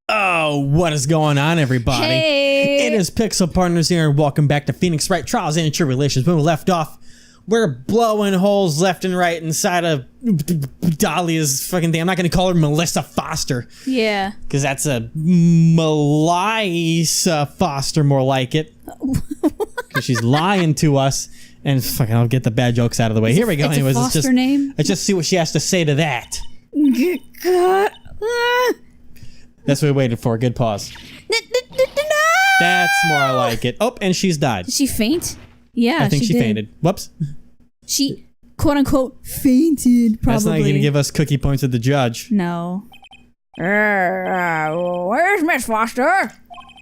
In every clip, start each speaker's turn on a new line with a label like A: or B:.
A: Oh, what is going on, everybody?
B: Hey!
A: It is Pixel Partners here, and welcome back to Phoenix Wright Trials and Tribulations. When we left off, we're blowing holes left and right inside of Dahlia's fucking thing. I'm not going to call her Melissa Foster.
B: Yeah.
A: Because that's a Melissa Foster, more like it. Because she's lying to us. And fucking, I'll get the bad jokes out of the way. Here we go. Anyways,
B: let's just
A: see what she has to say to that. That's what we waited for. Good pause. That's more like it. Oh, and she's died.
B: Did she faint? Yeah,
A: I think she
B: did.
A: fainted. Whoops.
B: She, quote unquote, fainted, probably.
A: That's not going to give us cookie points at the judge.
B: No.
C: Where's Miss Foster?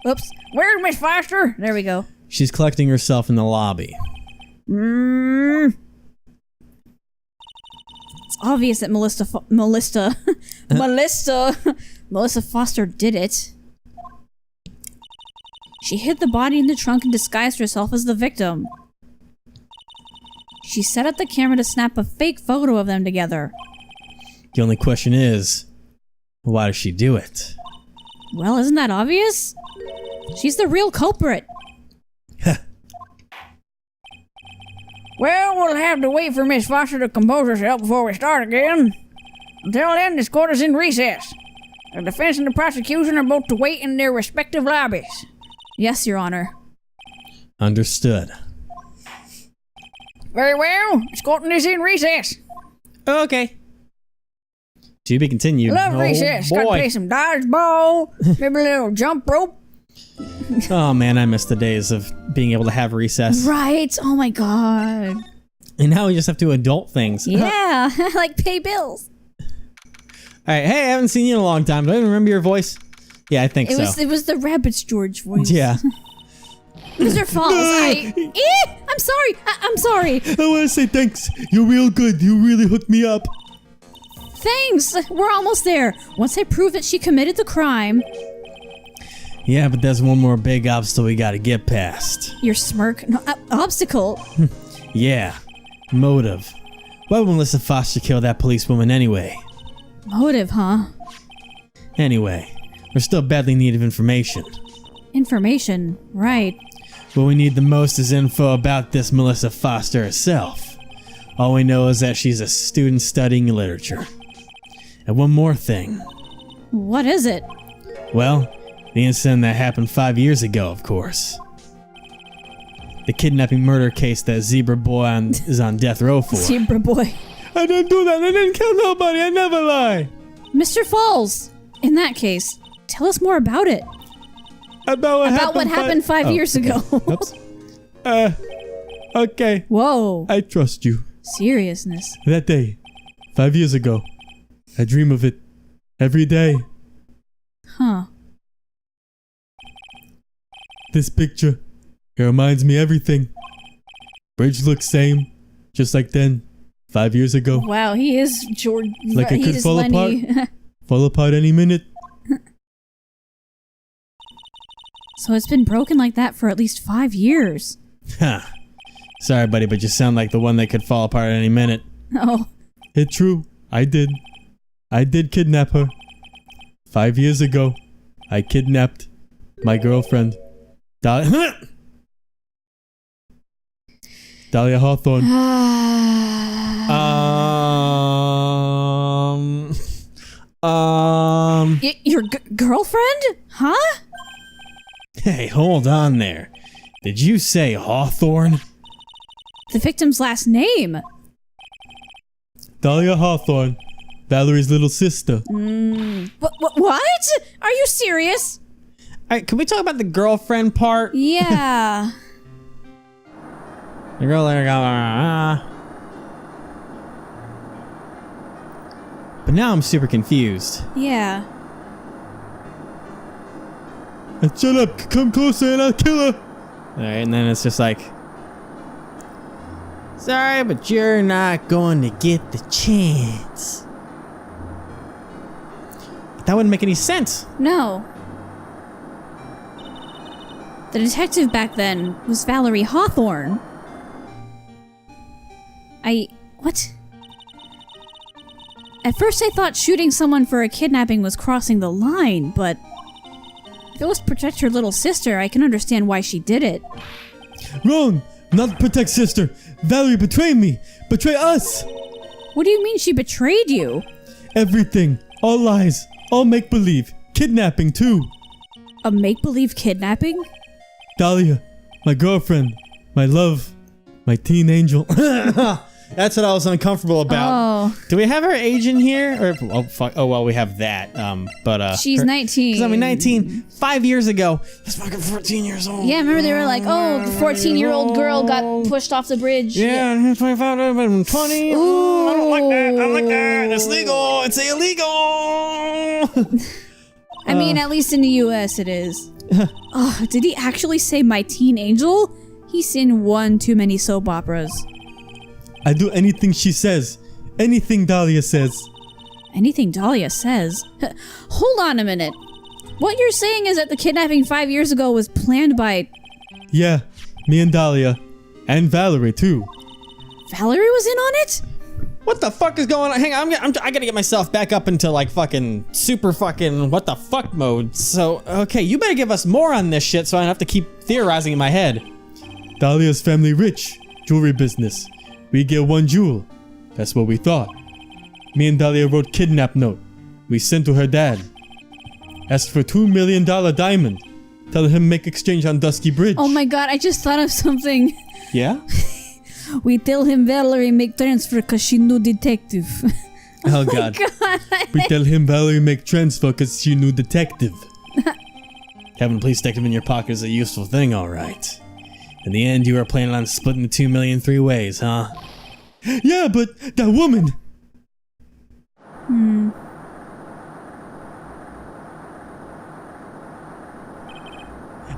B: Oops.
C: Where's Miss Foster?
B: There we go.
A: She's collecting herself in the lobby.
B: It's obvious that Melissa Foster did it. She hid the body in the trunk and disguised herself as the victim. She set up the camera to snap a fake photo of them together.
A: The only question is, why does she do it?
B: Well, isn't that obvious? She's the real culprit.
C: Well, we'll have to wait for Miss Foster to compose herself before we start again. Until then, this court is in recess. The defense and the prosecution are both to wait in their respective lobbies.
B: Yes, Your Honor.
A: Understood.
C: Very well. This court is in recess.
A: Okay. To be continued.
C: Love recess. Gotta play some dodgeball, maybe a little jump rope.
A: Oh man, I miss the days of being able to have recess.
B: Right. Oh my god.
A: And now we just have to do adult things.
B: Yeah, like pay bills.
A: Alright, hey, I haven't seen you in a long time. Do I even remember your voice? Yeah, I think so.
B: It was the Rabbit's George voice.
A: Yeah.
B: Mr. Falls, I'm sorry. I'm sorry.
A: I want to say thanks. You're real good. You really hooked me up.
B: Thanks. We're almost there. Once I prove that she committed the crime.
A: Yeah, but there's one more big obstacle we gotta get past.
B: Your smirk? No, obstacle?
A: Yeah. Motive. Why would Melissa Foster kill that policewoman anyway?
B: Motive, huh?
A: Anyway, we're still badly in need of information.
B: Information, right.
A: What we need the most is info about this Melissa Foster herself. All we know is that she's a student studying literature. And one more thing.
B: What is it?
A: Well, the incident that happened 5 years ago, of course. The kidnapping murder case that Zebra Boy is on death row for.
B: Zebra Boy.
A: I didn't do that. I didn't kill nobody. I never lie.
B: Mr. Falls, in that case, tell us more about it.
A: About
B: what happened 5 years ago.
A: Oops. Okay.
B: Whoa.
A: I trust you.
B: Seriousness.
A: That day, 5 years ago, I dream of it every day.
B: Huh.
A: This picture, it reminds me everything. Bridge looks same, just like then, 5 years ago.
B: Wow, he is George.
A: Like it could fall apart. Fall apart any minute.
B: So it's been broken like that for at least 5 years.
A: Ha. Sorry, buddy, but you sound like the one that could fall apart any minute.
B: Oh.
A: It's true. I did. I did kidnap her. 5 years ago, I kidnapped my girlfriend. Dahlia Hawthorne.
B: Your girlfriend? Huh?
A: Hey, hold on there. Did you say Hawthorne?
B: The victim's last name.
A: Dahlia Hawthorne. Valerie's little sister.
B: What? Are you serious?
A: Alright, can we talk about the girlfriend part?
B: Yeah.
A: The girl there But now I'm super confused.
B: Yeah.
A: Shut up, come closer and I'll kill her. Alright, and then it's just like, sorry, but you're not going to get the chance. But that wouldn't make any sense.
B: No. The detective back then was Valerie Hawthorne. What? At first I thought shooting someone for a kidnapping was crossing the line, but If it was to protect her little sister, I can understand why she did it.
A: Wrong! Not protect sister! Valerie betrayed me! Betray us!
B: What do you mean she betrayed you?
A: Everything. All lies. All make-believe. Kidnapping, too.
B: A make-believe kidnapping?
A: Dahlia. My girlfriend. My love. My teen angel. That's what I was uncomfortable about.
B: Oh.
A: Do we have her age in here? Or, oh, fuck. Oh, well, we have that.
B: She's 19.
A: 19. 5 years ago. That's fucking 14 years old.
B: Yeah, remember they were like, oh, the 14-year-old girl got pushed off the bridge.
A: Yeah, 25, 20.
B: Ooh.
A: I don't like that. I don't like that. It's legal. It's illegal.
B: I mean, at least in the US it is. Oh, did he actually say my teen angel? He's seen one too many soap operas.
A: I do anything she says. Anything Dahlia says.
B: Anything Dahlia says? Hold on a minute. What you're saying is that the kidnapping 5 years ago was planned by...
A: Yeah, me and Dahlia. And Valerie, too.
B: Valerie was in on it?
A: What the fuck is going on? Hang on, I gotta get myself back up into like fucking super fucking what the fuck mode. So, okay, you better give us more on this shit so I don't have to keep theorizing in my head. Dahlia's family rich. Jewelry business. We get 1 jewel. That's what we thought. Me and Dahlia wrote kidnap note. We sent to her dad. Asked for $2 million diamond. Tell him make exchange on Dusky Bridge.
B: Oh my god, I just thought of something.
A: Yeah?
B: We tell him Valerie make transfer cause she knew detective.
A: Oh god.
B: God.
A: We tell him Valerie make transfer cause she knew detective. Having a police detective in your pocket is a useful thing, alright. In the end, you were planning on splitting the 2 million 3 ways, huh? Yeah, but that woman!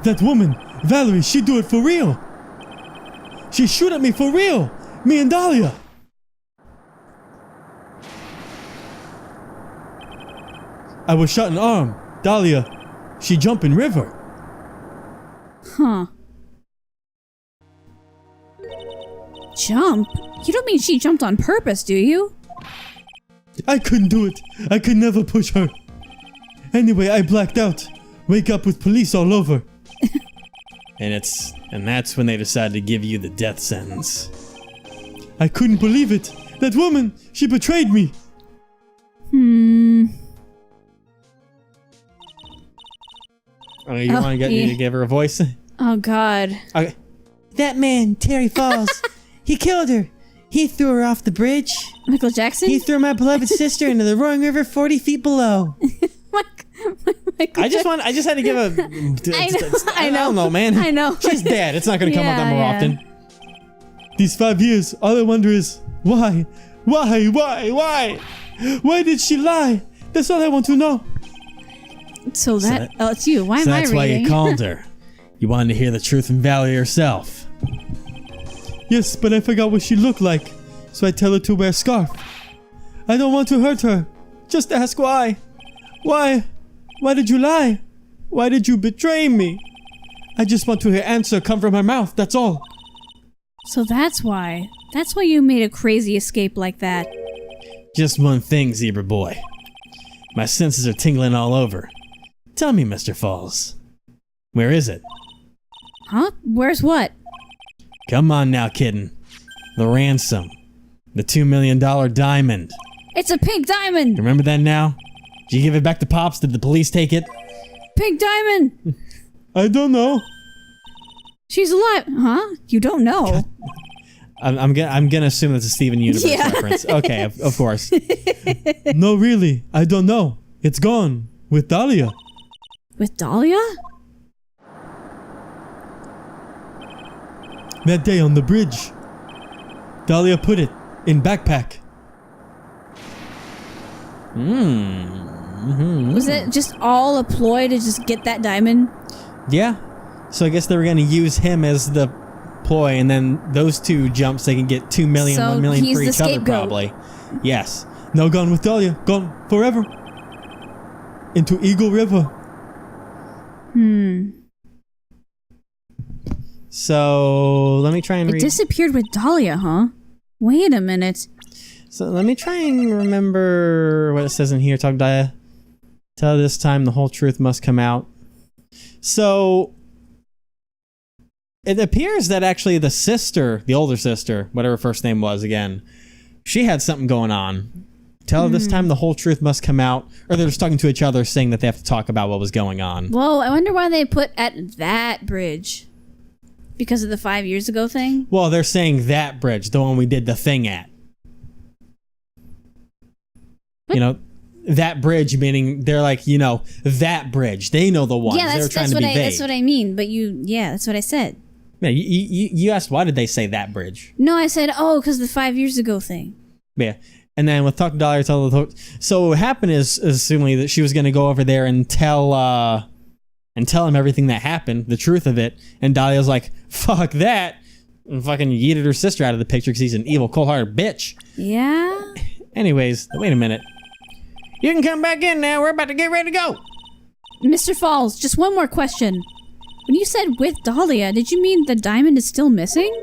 A: That woman, Valerie, she do it for real. She shoot at me for real. Me and Dahlia. I was shot in arm. Dahlia, she jump in river.
B: Huh. Jump? You don't mean she jumped on purpose, do you?
A: I couldn't do it. I could never push her. Anyway, I blacked out. Wake up with police all over. And that's when they decided to give you the death sentence. I couldn't believe it. That woman, she betrayed me. Oh, you want to get me to give her a voice?
B: Oh god.
A: Okay. That man, Terry Falls, he killed her. He threw her off the bridge.
B: Michael Jackson?
A: He threw my beloved sister into the roaring river 40 feet below. I just had to give a... I don't know, man.
B: I know.
A: She's dead. It's not going to come up that more
B: Yeah.
A: often. These 5 years, all I wonder is, why? Why? Why did she lie? That's all I want to know.
B: So that... Oh, it's you. Why
A: So
B: am I
A: that's
B: reading?
A: why you called her. You wanted to hear the truth from Valerie herself. Yes, but I forgot what she looked like, so I tell her to wear a scarf. I don't want to hurt her. Just ask why. Why? Why did you lie? Why did you betray me? I just want to hear answer come from her mouth, that's all.
B: So that's why. That's why you made a crazy escape like that.
A: Just one thing, Zebra Boy. My senses are tingling all over. Tell me, Mr. Falls. Where is it?
B: Huh? Where's what?
A: Come on now, kitten. The ransom. The $2 million diamond.
B: It's a pink diamond!
A: Remember that now? Did you give it back to Pops? Did the police take it?
B: Pink diamond!
A: I don't know.
B: She's alive! Huh? You don't know.
A: I'm gonna assume that's a Steven Universe
B: Yeah.
A: reference. Okay, of course. No, really, I don't know. It's gone with Dahlia.
B: With Dahlia?
A: That day on the bridge, Dahlia put it in backpack.
B: Was it just all a ploy to just get that diamond?
A: Yeah. So I guess they were gonna use him as the ploy, and then those two jumps they can get 2 million,
B: So
A: 1 million
B: he's
A: for
B: the
A: each other
B: scapegoat.
A: probably. Yes. No, gone with Dahlia. Gone forever. Into Eagle River. So let me try and
B: It
A: read.
B: disappeared with Dahlia, huh? Wait a minute.
A: So let me try and remember what it says in here. Talk Dahlia. Till this time, the whole truth must come out. So it appears that actually the sister, the older sister, whatever her first name was again, she had something going on. Tell her this time the whole truth must come out. Or they're just talking to each other saying that they have to talk about what was going on.
B: Whoa, I wonder why they put at that bridge. Because of the 5 years ago thing?
A: Well, they're saying that bridge, the one we did the thing at.
B: What?
A: You know, that bridge meaning they're like, you know, that bridge. They know the one.
B: Yeah,
A: They're trying to be vague.
B: that's what I mean. But that's what I said.
A: Yeah, you asked why did they say that bridge?
B: No, I said, because the 5 years ago thing.
A: Yeah. And then with talking Dahlia, so what happened is assuming that she was going to go over there and tell him everything that happened, the truth of it. And Dahlia's like, fuck that. And fucking yeeted her sister out of the picture because he's an evil, cold-hearted bitch.
B: Yeah?
A: Anyways, wait a minute. You can come back in now. We're about to get ready to go.
B: Mr. Falls, just one more question. When you said with Dahlia, did you mean the diamond is still missing?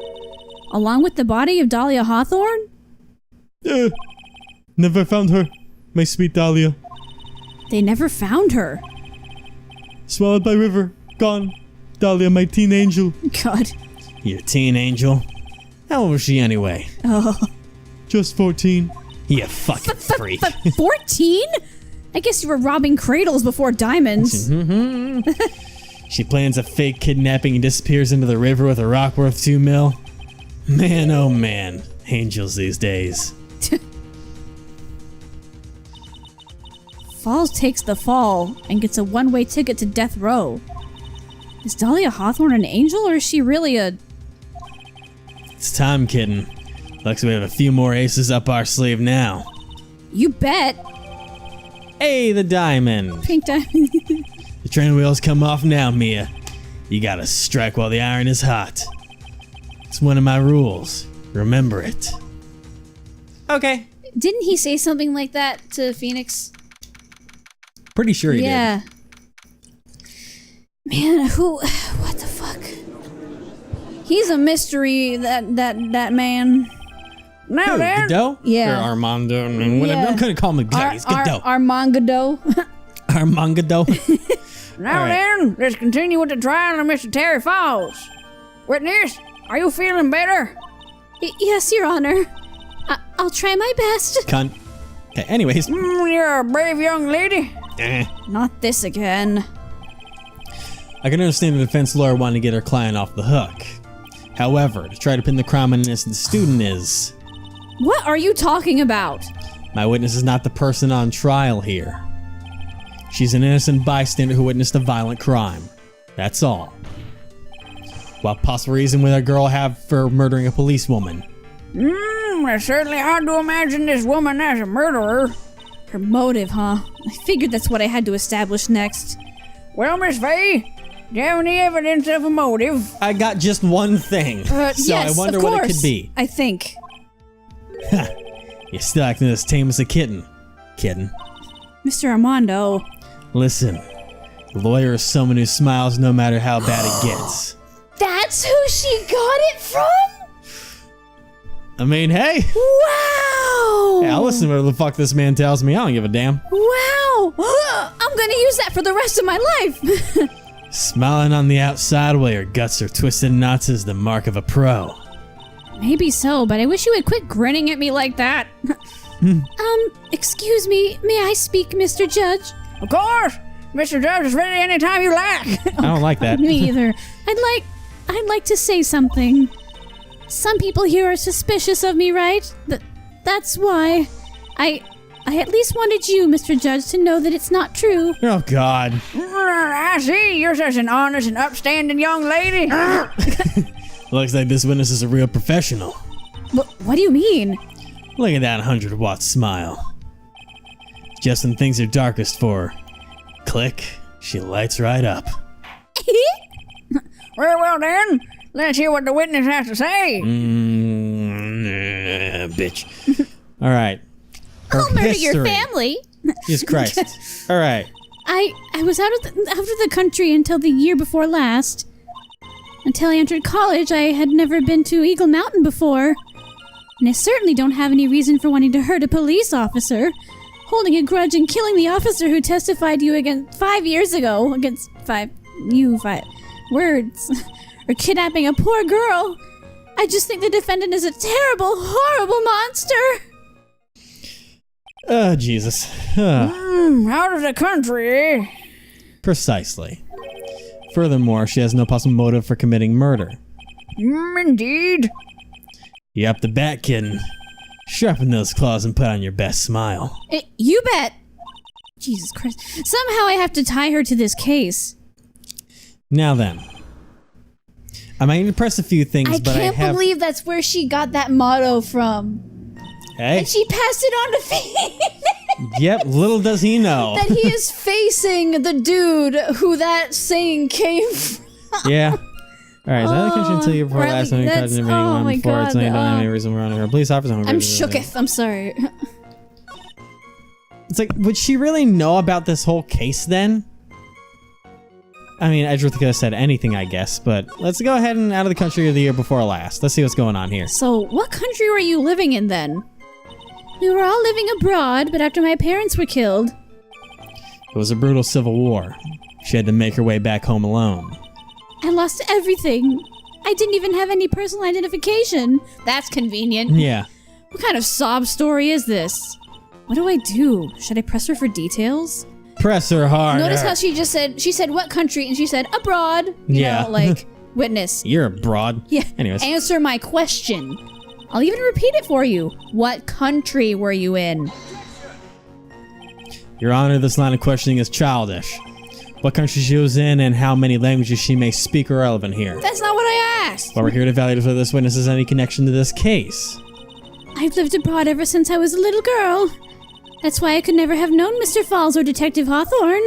B: Along with the body of Dahlia Hawthorne?
A: Never found her, my sweet Dahlia.
B: They never found her.
A: Swallowed by river. Gone. Dahlia, my teen angel.
B: God.
A: Your teen angel? How old was she anyway?
B: Oh.
A: Just 14. You fucking freak.
B: 14? I guess you were robbing cradles before diamonds.
A: She plans a fake kidnapping and disappears into the river with a rock worth $2 million. Man, oh man. Angels these days.
B: Falls takes the fall and gets a one-way ticket to death row. Is Dahlia Hawthorne an angel or is she really a...
A: It's time, kitten. Looks like we have a few more aces up our sleeve now.
B: You bet.
A: Hey, the diamond.
B: Pink diamond.
A: The train wheels come off now, Mia. You gotta strike while the iron is hot. It's one of my rules. Remember it. Okay.
B: Didn't he say something like that to Phoenix?
A: Pretty sure he did.
B: Yeah. Man, what the fuck? He's a mystery, that man.
C: Now
A: Who,
C: then,
A: Godot?
B: Yeah.
A: Or Armando? I mean, whatever.
B: Yeah.
A: I'm gonna call him exactly. It's Godot.
B: Armand Godot.
A: Armand Godot.
C: now
A: All right.
C: then, let's continue with the trial of Mr. Terry Falls. Witness, are you feeling better?
B: Yes, Your Honor. I'll try my best.
A: Cunt. Okay, anyways.
C: You're a brave young lady.
B: Not this again.
A: I can understand the defense lawyer wanting to get her client off the hook. However, to try to pin the crime on an innocent student is...
B: What are you talking about?
A: My witness is not the person on trial here. She's an innocent bystander who witnessed a violent crime. That's all. What possible reason would a girl have for murdering a policewoman?
C: It's certainly hard to imagine this woman as a murderer.
B: Her motive, huh? I figured that's what I had to establish next.
C: Well, Miss Faye, do you have any evidence of a motive?
A: I got just one thing. So
B: Yes,
A: I wonder
B: of course,
A: what it could be.
B: I think.
A: You're still acting as tame as a kitten. Kitten.
B: Mr. Armando.
A: Listen, the lawyer is someone who smiles no matter how bad it gets.
B: That's who she got it from?
A: I mean, hey.
B: Wow!
A: Hey, I'll listen to whatever the fuck this man tells me. I don't give a damn.
B: Wow! I'm gonna use that for the rest of my life!
A: Smiling on the outside while your guts are twisted in knots is the mark of a pro.
B: Maybe so, but I wish you would quit grinning at me like that. Excuse me, may I speak, Mr. Judge?
C: Of course! Mr. Judge is ready anytime you like.
A: I don't like that.
B: Me either. I'd like to say something. Some people here are suspicious of me, right? That's why. I at least wanted you, Mr. Judge, to know that it's not true.
A: Oh, God.
C: I see, you're such an honest and upstanding young lady.
A: Looks like this witness is a real professional.
B: What do you mean?
A: Look at that 100-watt smile. Just when things are darkest for her. Click, she lights right up.
C: Well then, let's hear what the witness has to say.
A: Bitch. All right.
B: I'll murder your family.
A: Jesus Christ. All right.
B: I was out of the country until the year before last. Until I entered college, I had never been to Eagle Mountain before. And I certainly don't have any reason for wanting to hurt a police officer. Holding a grudge and killing the officer who testified to you against 5 years ago. Against 5 words or kidnapping a poor girl. I just think the defendant is a terrible, horrible monster.
A: Oh, Jesus.
C: Out of the country, eh?
A: Precisely. Furthermore, she has no possible motive for committing murder.
C: Indeed.
A: Yep, the Bat Kitten. Sharpen those claws and put on your best smile.
B: You bet. Jesus Christ. Somehow I have to tie her to this case.
A: Now then. I might need to press a few things,
B: I
A: but
B: can't believe that's where she got that motto from.
A: Hey.
B: And she passed it on to Phoenix.
A: Yep, little does he know.
B: That he is facing the dude who that saying came from.
A: Yeah. Alright, so I country until you before last time you caught an
B: oh my
A: before it's
B: God,
A: not don't have any reason we're on her. Police officer.
B: I'm shooketh. I'm sorry.
A: It's like, would she really know about this whole case then? I mean, Edgeworth could have said anything, I guess, but let's go ahead and out of the country of the year before last. Let's see what's going on here.
B: So, what country were you living in then? We were all living abroad, but after my parents were killed.
A: It was a brutal civil war. She had to make her way back home alone.
B: I lost everything. I didn't even have any personal identification. That's convenient.
A: Yeah.
B: What kind of sob story is this? What do I do? Should I press her for details?
A: Press her harder.
B: Notice how she said what country, and she said abroad. You know, like, witness.
A: You're abroad.
B: Yeah.
A: Anyways.
B: Answer my question. I'll even repeat it for you. What country were you in?
A: Your Honor, this line of questioning is childish. What country she was in and how many languages she may speak are relevant here.
B: That's not what I asked.
A: But we're here to evaluate whether this witness has any connection to this case.
B: I've lived abroad ever since I was a little girl. That's why I could never have known Mr. Falls or Detective Hawthorne.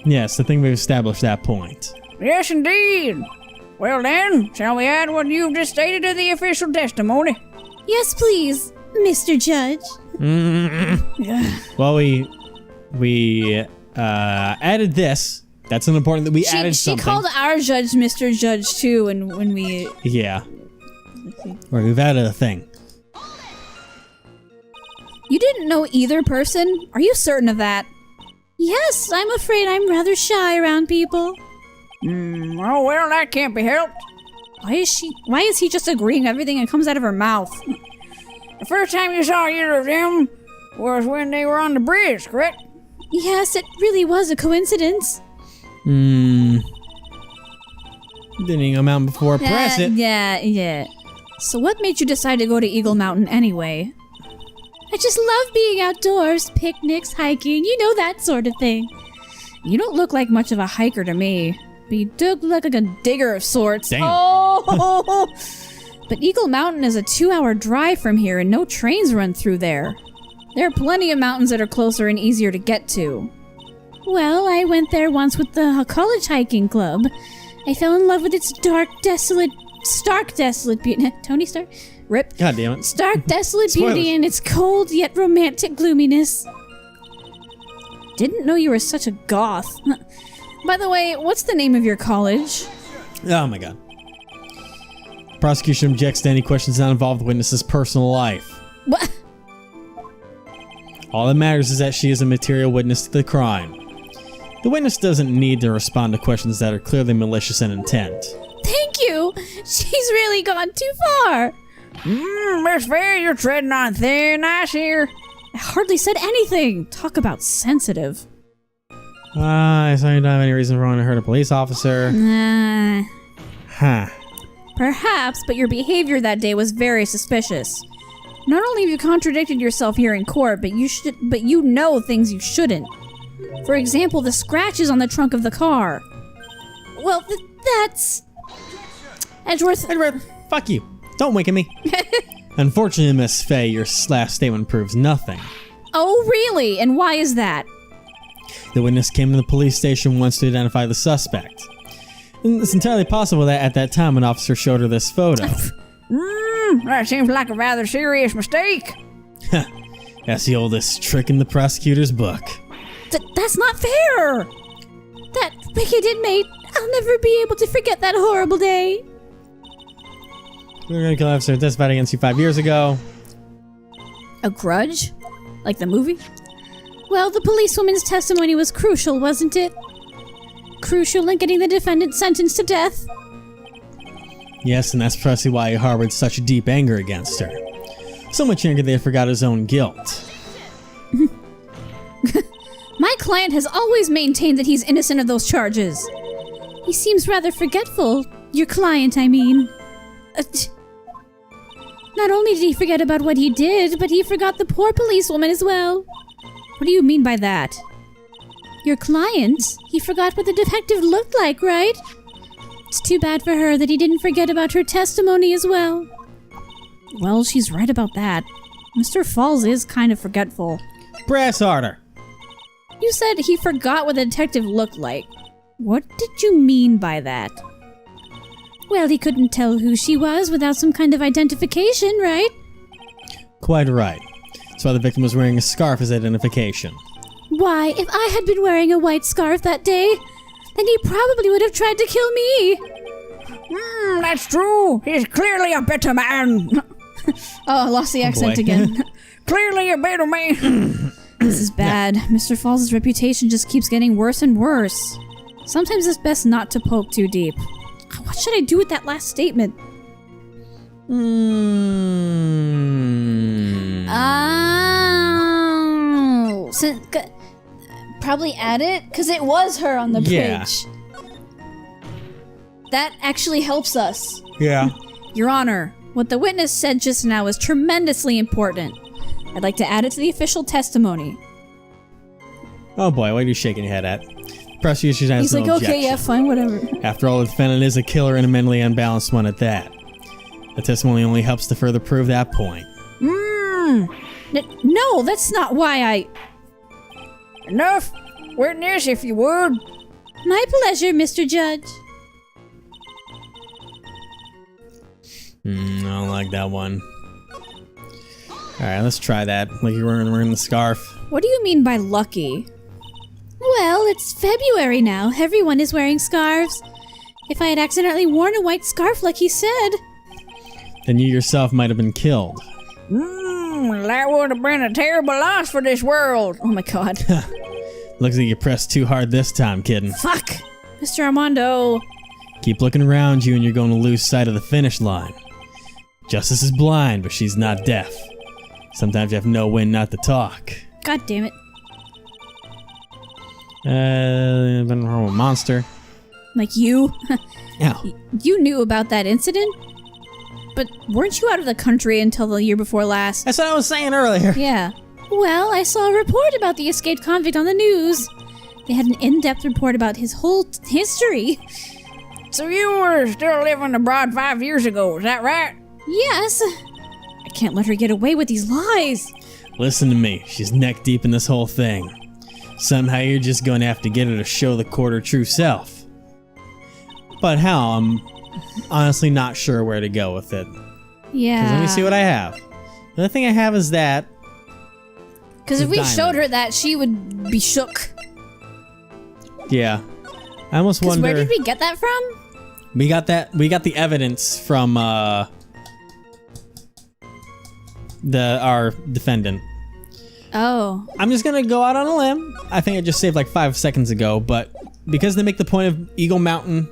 A: Yes, I think we've established that point.
C: Yes, indeed. Well then, shall we add what you've just stated to the official testimony?
B: Yes, please, Mr. Judge.
A: Well, we added this. That's an important that we added something.
B: She called our judge Mr. Judge too, and when we...
A: Yeah. Right, we've added a thing.
B: You didn't know either person? Are you certain of that? Yes, I'm afraid I'm rather shy around people.
C: Oh, well, that can't be helped.
B: Why is he just agreeing everything that comes out of her mouth?
C: The first time you saw either of them was when they were on the bridge, correct?
B: Yes, it really was a coincidence.
A: Didn't even come out before. Press it.
B: Yeah. So what made you decide to go to Eagle Mountain anyway? I just love being outdoors, picnics, hiking, you know, that sort of thing. You don't look like much of a hiker to me, but you do look like a digger of sorts.
A: Damn.
B: Oh! But Eagle Mountain is a 2-hour drive from here and no trains run through there. There are plenty of mountains that are closer and easier to get to. Well, I went there once with the college hiking club. I fell in love with its stark, desolate beauty. Tony Stark? Rip.
A: God damn it.
B: Stark, desolate beauty and its cold yet romantic gloominess. Didn't know you were such a goth. By the way, what's the name of your college?
A: Oh my god. Prosecution objects to any questions not involved with the witness's personal life.
B: What?
A: All that matters is that she is a material witness to the crime. The witness doesn't need to respond to questions that are clearly malicious in intent.
B: Thank you. She's really gone too far.
C: Miss Fair, you're treading on thin ice here.
B: I hardly said anything. Talk about sensitive.
A: I saw you don't have any reason for wanting to hurt a police officer.
B: Nah.
A: Huh.
B: Perhaps, but your behavior that day was very suspicious. Not only have you contradicted yourself here in court, but you know things you shouldn't. For example, the scratches on the trunk of the car. Well, that's... Edgeworth,
A: fuck you. Don't wink at me. Unfortunately, Miss Faye, your last statement proves nothing.
B: Oh, really? And why is that?
A: The witness came to the police station once to identify the suspect. And it's entirely possible that at that time an officer showed her this photo.
C: That seems like a rather serious mistake.
A: That's the oldest trick in the prosecutor's book.
B: That's not fair! That wicked inmate, I'll never be able to forget that horrible day.
A: We're gonna kill officer who testified against you 5 years ago.
B: A grudge? Like the movie? Well, the policewoman's testimony was crucial, wasn't it? crucial in getting the defendant sentenced to death.
A: Yes, and that's precisely why he harbored such deep anger against her. So much anger that he forgot his own guilt.
B: My client has always maintained that he's innocent of those charges. He seems rather forgetful. Your client, I mean. Not only did he forget about what he did, but he forgot the poor policewoman as well. What do you mean by that? Your client? He forgot what the detective looked like, right? It's too bad for her that he didn't forget about her testimony as well. Well, she's right about that. Mr. Falls is kind of forgetful.
A: Brass harder.
B: You said he forgot what the detective looked like. What did you mean by that? Well, he couldn't tell who she was without some kind of identification, right?
A: Quite right. That's why the victim was wearing a scarf as identification.
B: Why, if I had been wearing a white scarf that day, then he probably would have tried to kill me.
C: That's true. He's clearly a better man.
B: Oh, I lost the accent again.
C: Clearly a better man.
B: This is bad. Mr. Falls' reputation just keeps getting worse and worse. Sometimes it's best not to poke too deep. What should I do with that last statement? Oh. Probably add it? Because it was her on the bridge. That actually helps us.
A: Yeah.
B: Your Honor, what the witness said just now is tremendously important. I'd like to add it to the official testimony.
A: Oh boy, what are you shaking your head at? Prosecution has
B: He's
A: no
B: like,
A: objection.
B: okay, yeah, fine, whatever.
A: After all, the defendant is a killer and a mentally unbalanced one at that. The testimony only helps to further prove that point.
B: No, that's not why I...
C: Enough. Witness, if you would.
B: My pleasure, Mr. Judge.
A: I don't like that one. Alright, let's try that. Like you're wearing the scarf.
B: What do you mean by lucky? Well, it's February now. Everyone is wearing scarves. If I had accidentally worn a white scarf like he said...
A: Then you yourself might have been killed.
C: That would have been a terrible loss for this world.
B: Oh my god.
A: Looks like you pressed too hard this time, kitten.
B: Fuck! Mr. Armando.
A: Keep looking around you and you're going to lose sight of the finish line. Justice is blind, but she's not deaf. Sometimes you have no wind not to talk.
B: God damn it.
A: Been a monster.
B: Like you?
A: Ow.
B: You knew about that incident? But weren't you out of the country until the year before last?
A: That's what I was saying earlier.
B: Yeah. Well, I saw a report about the escaped convict on the news. They had an in-depth report about his whole history.
C: So you were still living abroad 5 years ago, is that right?
B: Yes. I can't let her get away with these lies.
A: Listen to me. She's neck deep in this whole thing. Somehow you're just going to have to get her to show the court her true self. But how? I'm honestly not sure where to go with it.
B: Yeah.
A: Because let me see what I have. The only thing I have is that.
B: Because if we
A: diamond.
B: showed her that, she would be shook.
A: Yeah. I almost wonder.
B: Where did we get that from?
A: We got the evidence from our defendant.
B: Oh.
A: I'm just gonna go out on a limb. I think I just saved like 5 seconds ago, but because they make the point of Eagle Mountain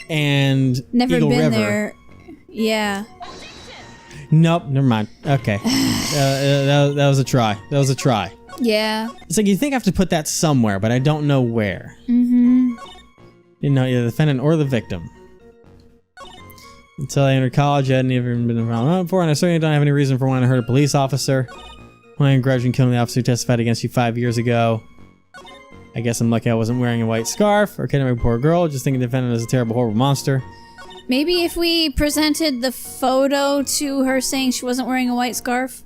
A: and
B: Never
A: Eagle
B: been
A: River.
B: there. Yeah.
A: Nope, never mind. Okay. That was a try. That was a try.
B: Yeah.
A: It's like you think I have to put that somewhere, but I don't know where.
B: Mm-hmm.
A: Didn't know either the defendant or the victim. Until I entered college, I hadn't even been around before, and I certainly don't have any reason for wanting to hurt a police officer. When I grudging killing the officer who testified against you 5 years ago. I guess I'm lucky I wasn't wearing a white scarf or kidnapping a poor girl, just thinking the defendant is a terrible, horrible monster.
B: Maybe if we presented the photo to her saying she wasn't wearing a white scarf.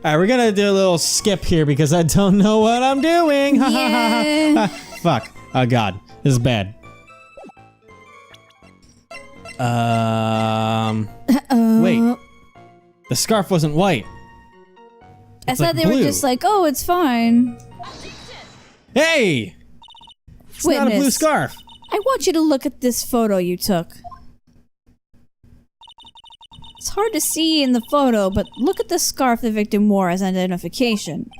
A: Alright, we're gonna do a little skip here because I don't know what I'm doing.
B: Yeah.
A: Fuck. Oh god. This is bad. Wait. The scarf wasn't white.
B: I
A: It's
B: thought
A: like
B: they were
A: blue.
B: just like, oh, it's fine.
A: Hey! It's not a blue
B: Witness.
A: scarf.
B: I want you to look at this photo you took. It's hard to see in the photo, but look at the scarf the victim wore as identification.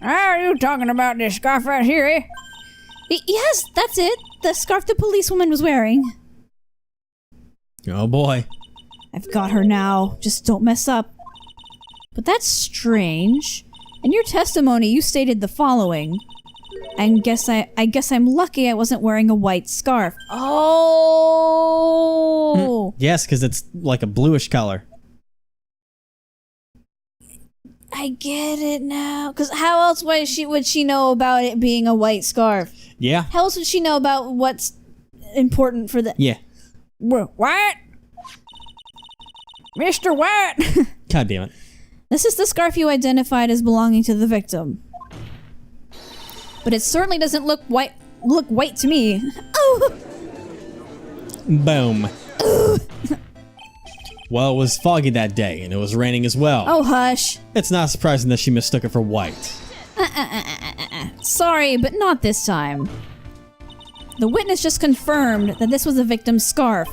C: Are you talking about this scarf right here, eh?
B: Yes, that's it. The scarf the policewoman was wearing.
A: Oh boy.
B: I've got her now. Just don't mess up. But that's strange. In your testimony, you stated the following. I guess I'm lucky I wasn't wearing a white scarf. Oh!
A: Yes, because it's like a bluish color.
B: I get it now. Because how else would she know about it being a white scarf?
A: Yeah.
B: How else would she know about what's important for the...
A: Yeah.
C: White? Mr. White?
A: God damn it.
B: This is the scarf you identified as belonging to the victim. But it certainly doesn't look white to me. Oh!
A: Boom. Well, it was foggy that day, and it was raining as well.
B: Oh, hush.
A: It's not surprising that she mistook it for white.
B: Sorry, but not this time. The witness just confirmed that this was the victim's scarf.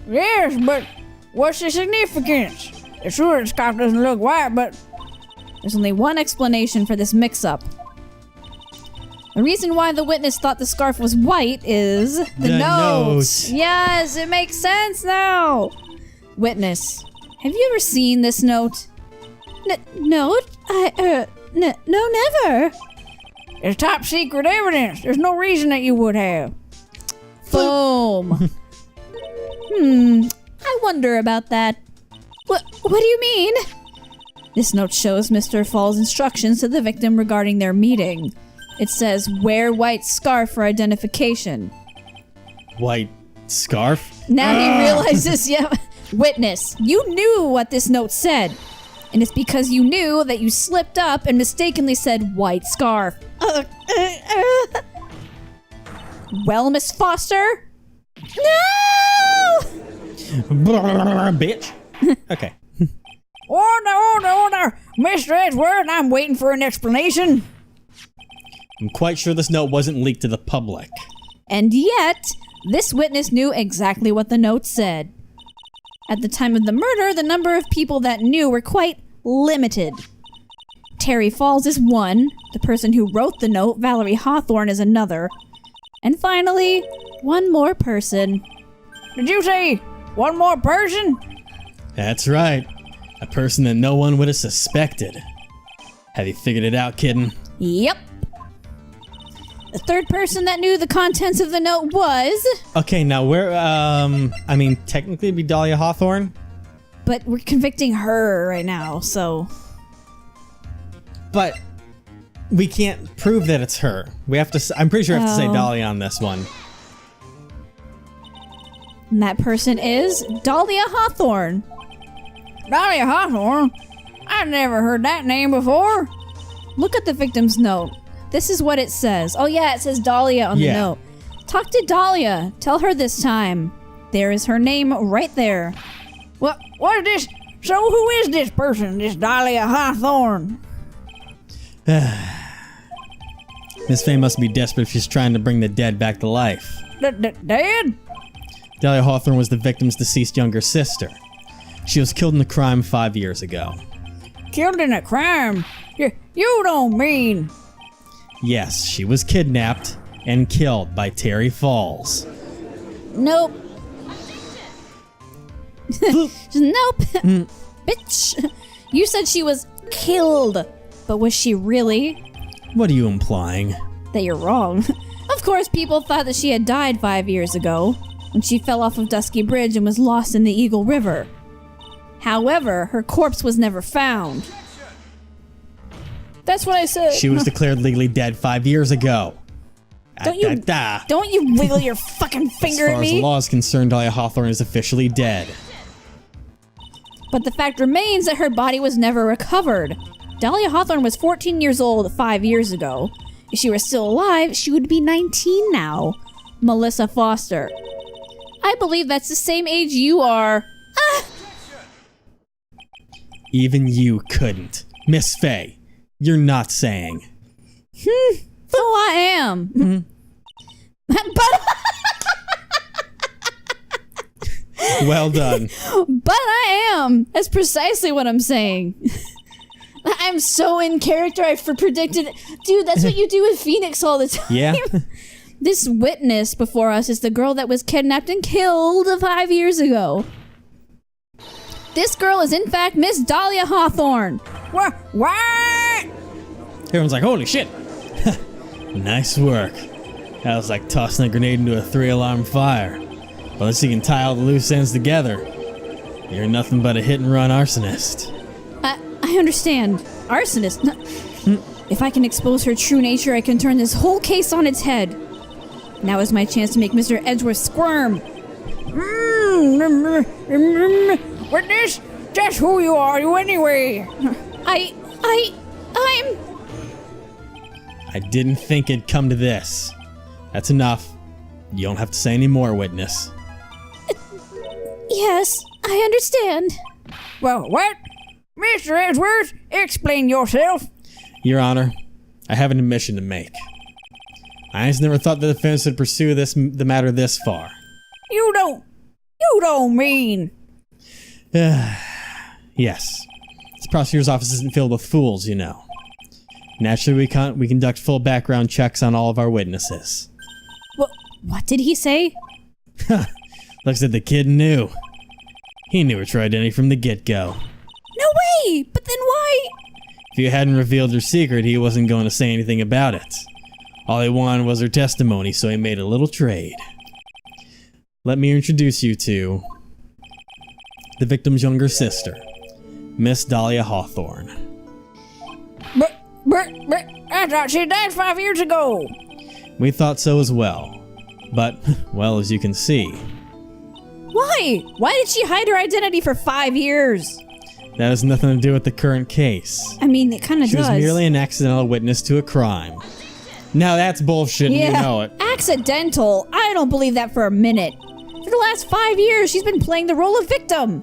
C: Yes, but what's the significance? Sure, the scarf doesn't look white, but...
B: There's only one explanation for this mix-up. The reason why the witness thought the scarf was white is...
A: The note.
B: Yes, it makes sense now! Witness, have you ever seen this note? Note? No, never.
C: It's top secret evidence. There's no reason that you would have.
B: Boom. I wonder about that. What do you mean? This note shows Mr. Fall's instructions to the victim regarding their meeting. It says, wear white scarf for identification.
A: White scarf?
B: Now he realizes, yeah. Witness, you knew what this note said. And it's because you knew that you slipped up and mistakenly said white scarf. Well, Miss Foster? No!
A: Bitch. Okay.
C: Order! Mr. Edward, I'm waiting for an explanation.
A: I'm quite sure this note wasn't leaked to the public.
B: And yet, this witness knew exactly what the note said. At the time of the murder, the number of people that knew were quite limited. Terry Falls is one, the person who wrote the note, Valerie Hawthorne, is another, and finally, one more person.
C: Did you say one more person?
A: That's right. A person that no one would have suspected. Have you figured it out, kitten?
B: Yep. The third person that knew the contents of the note was...
A: Okay, now technically it'd be Dahlia Hawthorne.
B: But we're convicting her right now, so...
A: But we can't prove that it's her. We have to, I'm pretty sure I have to say Dahlia on this one.
B: And that person is Dahlia Hawthorne.
C: Dahlia Hawthorne? I've never heard that name before.
B: Look at the victim's note. This is what it says. Oh yeah, it says Dahlia on the note. Talk to Dahlia. Tell her this time. There is her name right there.
C: What is this? So who is this person, this Dahlia Hawthorne?
A: Miss Faye must be desperate if she's trying to bring the dead back to life.
C: Dead?
A: Dahlia Hawthorne was the victim's deceased younger sister. She was killed in a crime 5 years ago.
C: Killed in a crime? You don't mean...
A: Yes, she was kidnapped and killed by Terry Falls.
B: Nope. Nope. Bitch. You said she was killed, but was she really?
A: What are you implying?
B: That you're wrong. Of course, people thought that she had died 5 years ago, when she fell off of Dusky Bridge and was lost in the Eagle River. However, her corpse was never found. That's what I said.
A: She was declared legally dead 5 years ago.
B: Don't you wiggle your fucking finger at me.
A: As far as the law is concerned, Dahlia Hawthorne is officially dead.
B: But the fact remains that her body was never recovered. Dahlia Hawthorne was 14 years old 5 years ago. If she were still alive, she would be 19 now. Melissa Foster. I believe that's the same age you are. Ah!
A: Even you couldn't. Miss Faye, you're not saying.
B: Oh, I am. But
A: well done.
B: But I am. That's precisely what I'm saying.
D: I'm so in character. I predicted it. Dude, that's what you do with Phoenix all the time.
A: Yeah.
B: This witness before us is the girl that was kidnapped and killed 5 years ago. This girl is in fact Miss Dahlia Hawthorne.
C: What?
A: Everyone's like, holy shit. Nice work. That was like tossing a grenade into a 3-alarm fire. Well, unless you can tie all the loose ends together. You're nothing but a hit-and-run arsonist.
B: I understand. Arsonist. If I can expose her true nature, I can turn this whole case on its head. Now is my chance to make Mr. Edgeworth squirm.
C: Witness, just who you are, you anyway?
B: I'm...
A: I didn't think it'd come to this. That's enough. You don't have to say any more, witness.
B: Yes, I understand.
C: Well, what? Mr. Edgeworth, explain yourself.
A: Your Honor, I have an admission to make. I just never thought the defense would pursue the matter this far.
C: You don't mean.
A: Yes. This prosecutor's office isn't filled with fools, you know. Naturally, we conduct full background checks on all of our witnesses.
B: What did he say?
A: Looks like the kid knew. He knew her true identity from the get-go.
B: No way! But then why?
A: If you hadn't revealed her secret, he wasn't going to say anything about it. All he wanted was her testimony, so he made a little trade. Let me introduce you to the victim's younger sister, Miss Dahlia Hawthorne.
C: But, I thought she died 5 years ago.
A: We thought so as well. But, well, as you can see,
B: Why? Why did she hide her identity for 5 years?
A: that has nothing to do with the current case.
B: I mean, it kind of
A: She
B: does.
A: was merely an accidental witness to a crime. Now that's bullshit and you know it.
B: Accidental? I don't believe that for a minute. For the last 5 years, she's been playing the role of victim.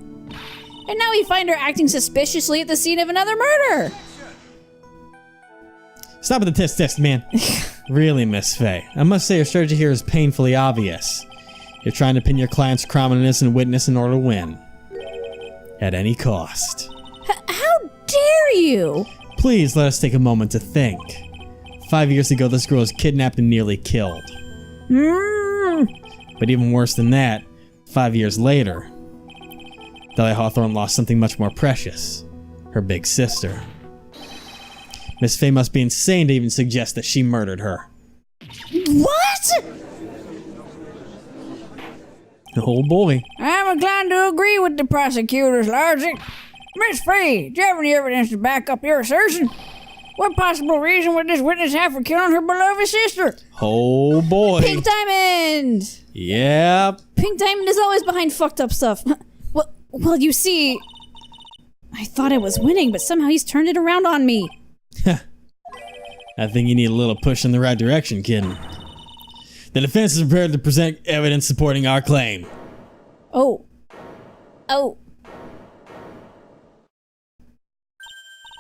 B: And now we find her acting suspiciously at the scene of another murder.
A: Stop with the tisk, man. Really, Miss Faye, I must say your strategy here is painfully obvious. You're trying to pin your client's crime on an innocent witness in order to win. At any cost.
B: How dare you?
A: Please let us take a moment to think. 5 years ago, this girl was kidnapped and nearly killed. But even worse than that, 5 years later, Dahlia Hawthorne lost something much more precious. Her big sister. Miss Faye must be insane to even suggest that she murdered her.
B: What?
A: Oh boy.
C: I'm inclined to agree with the prosecutor's logic. Miss Faye, do you have any evidence to back up your assertion? What possible reason would this witness have for killing her beloved sister?
A: Oh boy.
B: Pink Diamond!
A: Yep.
B: Pink Diamond is always behind fucked up stuff. Well, you see, I thought I was winning, but somehow he's turned it around on me.
A: I think you need a little push in the right direction, kid. The defense is prepared to present evidence supporting our claim.
B: Oh.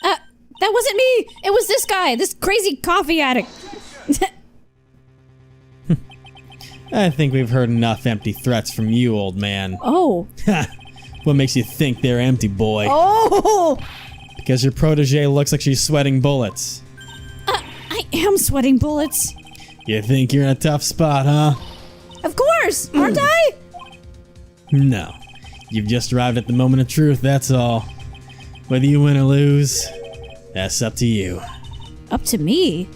B: That wasn't me! It was this guy, this crazy coffee addict.
A: I think we've heard enough empty threats from you, old man.
B: Oh.
A: What makes you think they're empty, boy?
B: Oh!
A: Because your protege looks like she's sweating bullets.
B: I am sweating bullets.
A: You think you're in a tough spot, huh?
B: Of course! Aren't I?
A: No. You've just arrived at the moment of truth, that's all. Whether you win or lose, that's up to you.
B: Up to me?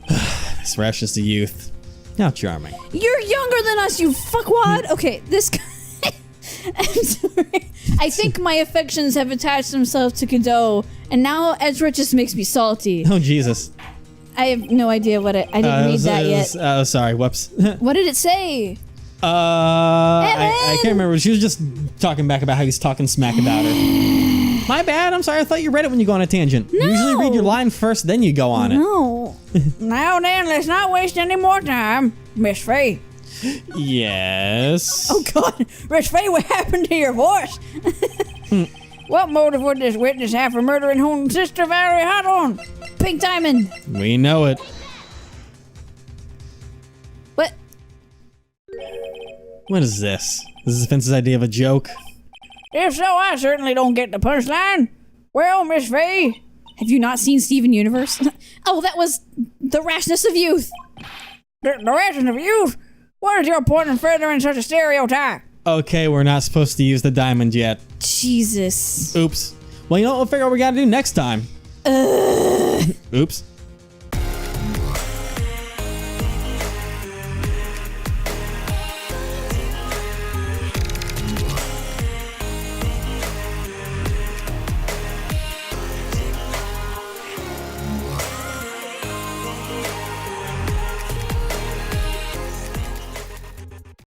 A: This rashness of youth. How charming.
B: You're younger than us, you fuckwad! Okay, this guy... I'm sorry. I think my affections have attached themselves to Godot, and now Edgeworth just makes me salty.
A: Oh, Jesus.
B: I have no idea what I didn't read that yet.
A: Sorry, whoops.
B: What did it say?
A: I can't remember. She was just talking back about how he's talking smack about her. My bad. I'm sorry. I thought you read it when you go on a tangent.
B: No.
A: You usually read your line first, then you go on it.
B: No.
C: Now then, let's not waste any more time. Miss Faye.
A: Yes.
C: Oh God, Miss Faye, what happened to your voice? What motive would this witness have for murdering her own sister Valerie Hawthorne?
B: Pink Diamond.
A: We know it.
B: What?
A: What is this? Is this Vince's idea of a joke?
C: If so, I certainly don't get the punchline. Well, Miss Faye,
B: Have you not seen Steven Universe? Oh, that was the rashness of youth.
C: the rest of youth, what is your point in furthering such a stereotype?
A: Okay, we're not supposed to use the diamond yet.
B: Jesus.
A: Oops. Well, you know what? We'll figure out what we gotta do next time. Oops.